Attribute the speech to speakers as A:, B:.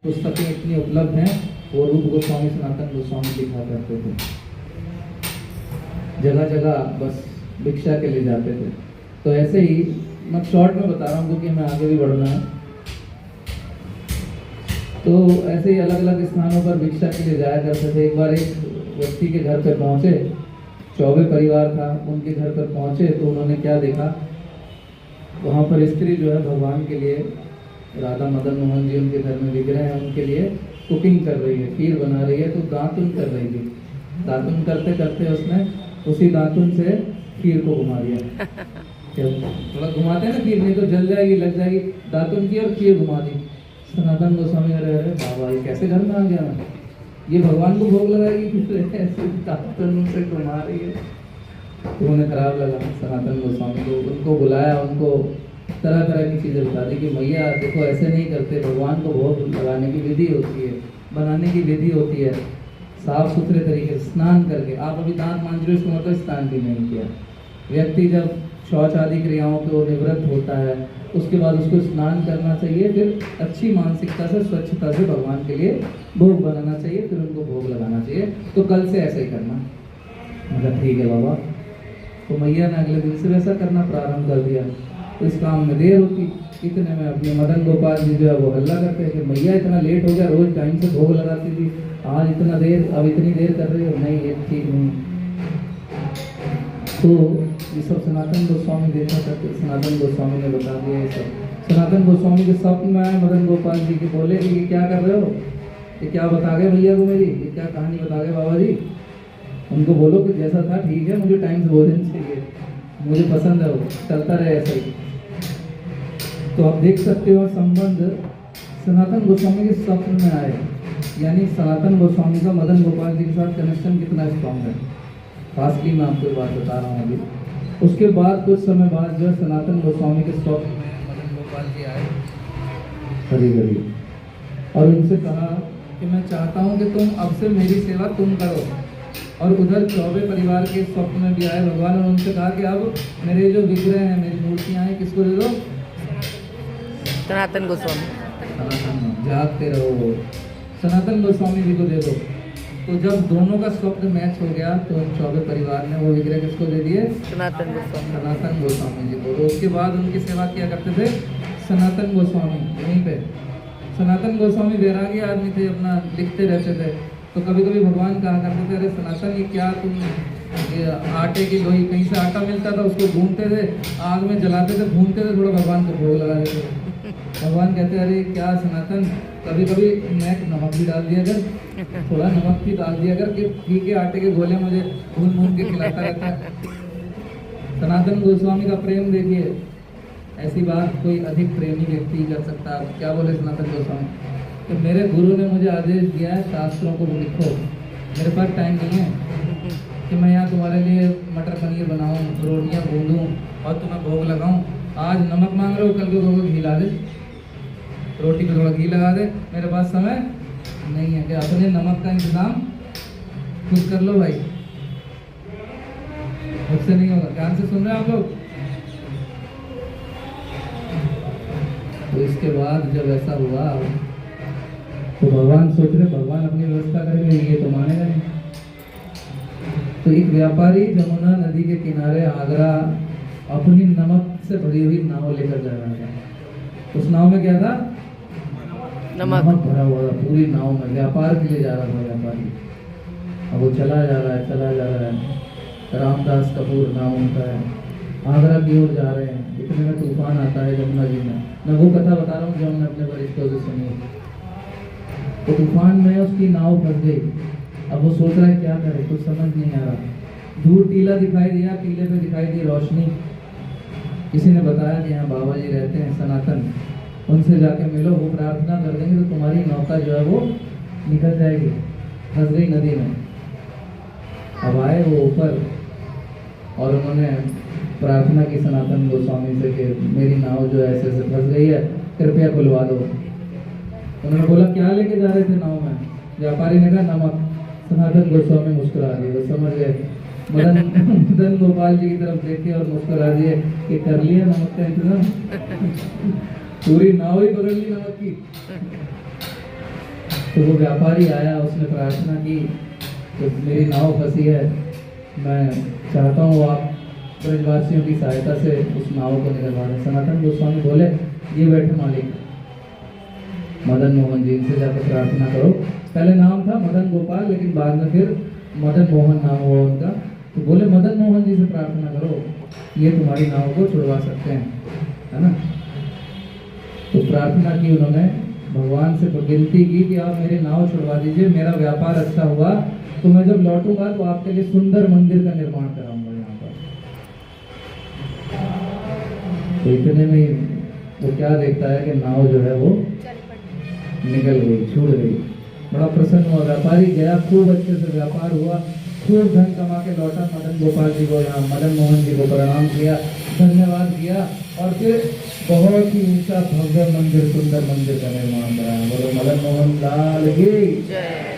A: पुस्तकें इतनी उपलब्ध हैं, वो रूप गोस्वामी सनातन गोस्वामी लिखा करते थे, जगह जगह बस भिक्षा के लिए जाते थे। तो ऐसे ही मैं शॉर्ट में बता रहा हूँ क्योंकि हमें आगे भी बढ़ना है। तो ऐसे ही अलग अलग स्थानों पर भिक्षा के लिए जाया करते थे। एक बार एक व्यक्ति के घर पर पहुँचे, चौबे परिवार था, उनके घर पर पहुँचे तो उन्होंने क्या देखा, वहाँ पर स्त्री जो है भगवान के लिए, राधा मदन मोहन जी उनके घर में विग्रह हैं, उनके लिए कुकिंग कर रही है, खीर बना रही है। तो दातुन कर रही थी, दातुन करते करते उसने उसी दातुन से खीर को घुमा दिया। थोड़ा घुमाते हैं ना खीर, नहीं तो जल जाएगी, लग जाएगी। दातुन की और खीर घुमा दी। सनातन गोस्वामी अरे अरे बाबा, ये कैसे घर में आ गया मैं, ये भगवान को भोग लगाएगी, ऐसे दातुन से घुमा रही है। तो उन्हें खराब लगा सनातन गोस्वामी को, उनको बुलाया, उनको तरह तरह की चीज़ें बता दी कि भैया देखो ऐसे नहीं करते, भगवान को भोग लगाने की विधि होती है, बनाने की विधि होती है, साफ सुथरे तरीके से स्नान करके। आप अभी दांत मांझ रहे हो, इसका मतलब स्नान भी नहीं किया। व्यक्ति जब शौच आदि क्रियाओं को निवृत्त होता है, उसके बाद उसको स्नान करना चाहिए, फिर अच्छी मानसिकता से, स्वच्छता से भगवान के लिए भोग बनाना चाहिए, फिर उनको भोग लगाना चाहिए। तो कल से ऐसे ही करना। मतलब ठीक है बाबा। तो मैया ने अगले दिन से वैसा करना प्रारंभ कर दिया। तो इस काम में देर होती, इतने में अपने मदन गोपाल जी जो है वो हल्ला करते हैं कि मैया इतना लेट हो गया, रोज टाइम से भोग लगाती थी, आज इतना देर, अब इतनी देर कर रही हो, नहीं ये ठीक नहीं। तो ये सब सनातन गोस्वामी देखा करते, सनातन गोस्वामी ने बता दिया ये सब। सनातन गोस्वामी के स्वप्न में आए मदन गोपाल जी के, बोले कि ये क्या कर रहे हो, ये क्या बता गए भैया को मेरी, ये क्या कहानी बता गए बाबा जी। उनको बोलो कि जैसा था ठीक है, मुझे टाइम से भोजन चाहिए, मुझे पसंद है, वो चलता रहे ऐसा ही। तो आप देख सकते हो संबंध सनातन गोस्वामी के स्वप्न में आए, यानी सनातन गोस्वामी का मदन गोपाल जी के साथ कनेक्शन कितना स्ट्रॉन्ग है। खासली मैं आपको बात बता रहा हूँ अभी। उसके बाद कुछ समय बाद जो सनातन गोस्वामी के स्वप्न में मदन गोपाल जी आए हरी हरी, और उनसे कहा कि मैं चाहता हूँ कि तुम अब से मेरी सेवा तुम करो। और उधर चौबे परिवार के स्वप्न में भी आए भगवान, और उनसे कहा कि अब मेरे जो विग्रह हैं, मेरी मूर्तियाँ हैं, किसको दे दो,
B: सनातन गोस्वामी,
A: जागते रहो, सनातन गोस्वामी जी को दे दो। तो जब दोनों का स्वप्न मैच हो गया तो उन चौबे परिवार ने वो विग्रह किसको दे दिए,
B: सनातन गोस्वामी,
A: सनातन गोस्वामी जी को। तो उसके बाद उनकी सेवा किया करते थे सनातन गोस्वामी। यहीं पे सनातन गोस्वामी वैरागी आदमी थे, अपना लिखते रहते थे। तो कभी कभी भगवान कहा करते थे, अरे सनातन ये क्या तुम, ये आटे की लोई, कहीं से आटा मिलता था उसको ढूंढते थे, आग में जलाते थे, भूनते थे, थोड़ा भगवान को भोग लगा देते थे। भगवान कहते अरे क्या सनातन, कभी कभी मैं नमक भी डाल दिया कर, थोड़ा नमक भी डाल दिया कर, कि घी के आटे के गोले मुझे भून भून के खिलाता रहता है। सनातन गोस्वामी का प्रेम देखिए, ऐसी बात कोई अधिक प्रेमी व्यक्ति कर सकता है। क्या बोले सनातन गोस्वामी, तो मेरे गुरु ने मुझे आदेश दिया है शास्त्रों को लिखो, मेरे पास टाइम नहीं है कि मैं यहाँ तुम्हारे लिए मटर पनीर बनाऊँ, रोटियाँ भूनूँ और तुम्हें भोग लगाऊँ। आज नमक मांग रहे हो, कल को कहोगे घी ला दे, रोटी पे थोड़ा घी लगा दे, मेरे पास समय नहीं है कि अपने नमक का इंतजाम खुद कर लो भाई, मुझसे नहीं होगा। ध्यान से सुन रहे हैं आप लोग। तो इसके बाद जब ऐसा हुआ तो भगवान सोच रहे, भगवान अपनी व्यवस्था करेंगे, ये तो मानेगा नहीं। तो एक व्यापारी जमुना नदी के किनारे आगरा अपनी नमक से भरी हुई नाव लेकर जा रहा था। उस नाव में क्या था, नमक भरा हुआ था, पूरी नाव में व्यापार के लिए जा रहा था व्यापारी। अब वो चला जा रहा है, चला जा रहा है। रामदास कपूर नाम उनका है, आगरा की ओर जा रहे हैं। इतने में तूफान आता है जमुना जी में। मैं वो कथा बता रहा हूँ जो हमने अपने वरिष्ठों से सुनी। तो तूफान में उसकी नाव फंस गई। अब वो सोच रहा है क्या करे, कुछ समझ नहीं आ रहा। दूर टीला दिखाई दिया, टीले पे दिखाई दी रोशनी। किसी ने बताया कि यहाँ बाबा जी रहते हैं सनातन, उनसे जाके मिलो, वो प्रार्थना कर देंगे तो तुम्हारी नौका जो है वो निकल जाएगी। फंस गई नदी में। अब आए वो ऊपर और उन्होंने प्रार्थना की सनातन गोस्वामी से कि मेरी नाव जो है ऐसे ऐसे फंस गई है, कृपया खुलवा दो। उन्होंने बोला क्या लेके जा रहे थे नाव में? व्यापारी ने कहा नमक। सनातन गोस्वामी मुस्कुरा दिए, वो समझ गए। मदन गोपाल जी की तरफ देखे और मुस्कुरा दिए कि कर लिया नमक का इंतजाम। पूरी नाव ही पकड़ ली नमक की। तो वो व्यापारी आया, उसने प्रार्थना की कि मेरी नाव फंसी है, मैं चाहता हूँ आप ब्रजवासियों की सहायता से उस नाव को निकलवा दें। सनातन गोस्वामी बोले, ये बैठे मालिक मदन मोहन जी, इनसे जाकर प्रार्थना करो। पहले नाम था मदन गोपाल, लेकिन बाद में फिर मदन मोहन नाम हुआ उनका। तो बोले मदन मोहन जी से प्रार्थना करो, ये तुम्हारी नाव को छुड़वा सकते हैं, है ना। तो प्रार्थना की उन्होंने, भगवान से विनती की कि आप मेरी नाव छुड़वा दीजिए, मेरा व्यापार अच्छा हुआ तो मैं जब लौटूंगा तो आपके लिए सुंदर मंदिर का निर्माण कराऊंगा यहाँ पर। तो इतने में ही वो क्या देखता है कि नाव जो है वो निकल गई, छूट गई। बड़ा प्रसन्न हुआ, व्यापारी गया, खूब अच्छे से व्यापार हुआ, खूब धन कमा के लौटा, मदन गोपाल जी को, यहाँ मदन मोहन जी को प्रणाम किया, धन्यवाद किया, और फिर बहुत ही ऊंचा भव्य मंदिर, सुंदर मंदिर का निर्माण कराया। बोलो मदन मोहन लाल की
B: जय।